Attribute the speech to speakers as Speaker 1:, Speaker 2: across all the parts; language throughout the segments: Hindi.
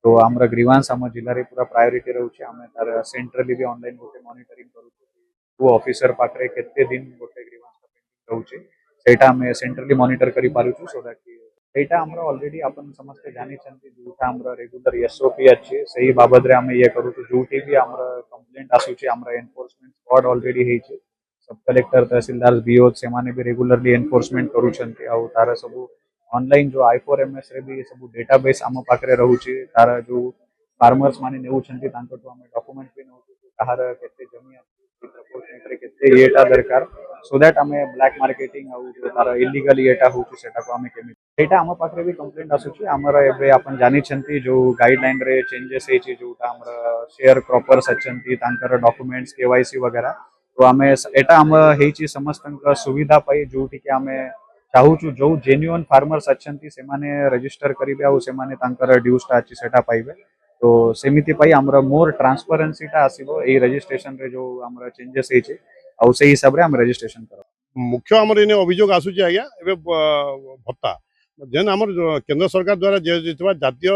Speaker 1: तो आमर ग्रीवांस आम जिले में पूरा प्रायोरीटी रोचे आम तार सेंट्रली भी ऑनलाइन गोटे मॉनिटरिंग करूँ वो ऑफिसर पाखे केते दिन गोटे ग्रीवांस पेंडिंग रोचे सेटा आम सेंट्रली मॉनिटर करि पारुछु सो दैट एटा हमर ऑलरेडी अपन समस्त जानि छथि जोटा हमर रेगुलर एसओपी अछि सही बाबद रे हम ये करू तो जोटी भी हमर कंप्लेंट आसुछि हमर एनफोर्समेंट स्क्वाड ऑलरेडी हेइ छै सब कलेक्टर तहसीलदार बीओ से माने भी रेगुलरली एनफोर्समेंट करू छथि आ तार सब ऑनलाइन जो I4MS रे भी सब डेटाबेस आम पाखरे रहउछि तार जो फार्मर्स माने नेउ छथि तांको तो हम डॉक्यूमेंट भी नउ कहार केते जमी अछि प्रपोर्शनेट रे केते एटा दरकार सो दैट आम ब्लैक मार्केटिंग आउ जो तार इलीगल एटा होउछि सेटा को आम केमि एटा आम पाखरे भी कंप्लेंट आसुछि हमर एबे अपन जानि छथि जो गाइडलाइन रे चेंजेस हेछि जोटा हमर शेयर क्रॉपर्स अछंती तांकर डॉक्यूमेंट्स केवाईसी वगैरह तो आम एटा हम हेछि समस्त सुविधा पाई जोटी के आम चाहूछु जो जेन्युइन फार्मर्स अछंती से माने रजिस्टर करिबे आ से माने तांकर ड्यूसटा अछि सेटा पाइबे तो सेमिति पाई हमर मोर ट्रांसपेरेंसी टा आसीबो ए रजिस्ट्रेशन रे जो हमर चेंजेस हेछि आ से हिसाब रे हम रजिस्ट्रेशन करब
Speaker 2: मुख्य आमर इन अभियोग आसुछि आज्ञा एबे भत्ता जेन आमर केंद्र सरकार द्वारा जे जातीय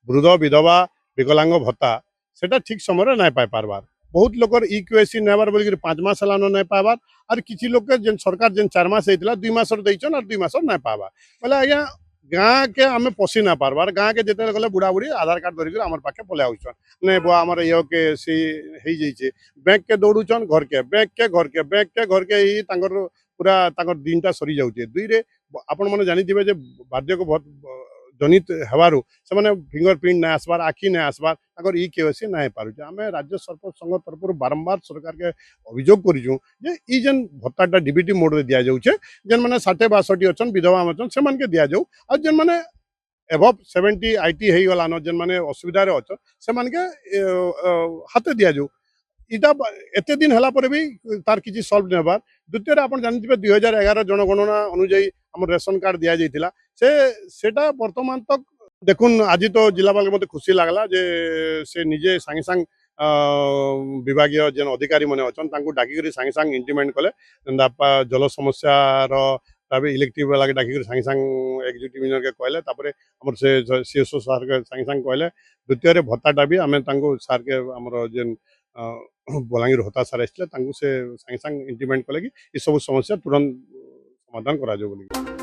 Speaker 2: वृद्ध विधवा विकलांग भत्ता सेटा ठीक समय ना पाई पारबार बहुत लोकर इक्वेसी नेबार बोल 5 मास हलान ना पाबार और किसी लोग जेन सरकार जेन 4 मास हेतला 2 मास दैछन और 2 मास ना पाबा बोले आज्ञा गाँ के आम पशि ना पारबार गाँ के जिते गले बुढ़ा बुढ़ी आधार कार्ड धरिक आम पाखे पलै आउछन नहीं बुआ आमर ये के सी हो जाइए बैंक के दौड़ुचन घर के बैंक के घर के बैंक के घर के ही तांकर पूरा तांकर दिनटा सरी जाउछे दुई रे आपण माने जानि दिबे जे बाध्यक जनित हेबारु से माने फिंगरप्रिंट ना आसबार आखि ना आसबार तांकर ई केवाईसी ना पारुचे आमे राज्य सरपंच संघ तरफ बारंबार सरकार के अभियोग करिजु जे ई जेन भत्ताटा डीबीटी मोड रे दिया जाउछे जेन माने 60-62 अछन विधवा अछन से मान के दिया जाउ आ जेन माने एबव 70 आईटी हेइ गलानो जेन माने असुविधा रे अछन से मान के हाथ दिया जाउ इटा एते दिन हला पर भी तार किछि सॉल्व नेबार द्वितीय आपण जानिथिबे 2011 जनगणना अनुसार हमर रेशन कार्ड दिया जाइतिला से सेटा वर्तमान तक देखुन आज तो जिलापाल मते खुशी लागला जे से निजे संगे संग विभागीय जेन अधिकारी माने अछन तांको डाकी करी संगे संग इंटीमेंट कले जल समस्या रो तबे इलेक्ट्रिक वाला के डाकी करी संगे संग एग्जीक्यूटिव इंजीनियर के कहले तापरे हमर से सीएसओ सर के संगे संग कहले द्वितीय रे भत्ताटा भी हमें तांको सर के हमर जेन बलांगीर होता सार आसले से संगे संग इंटीमेंट कले कि ई सब समस्या तुरंत समाधान करा जो बोली।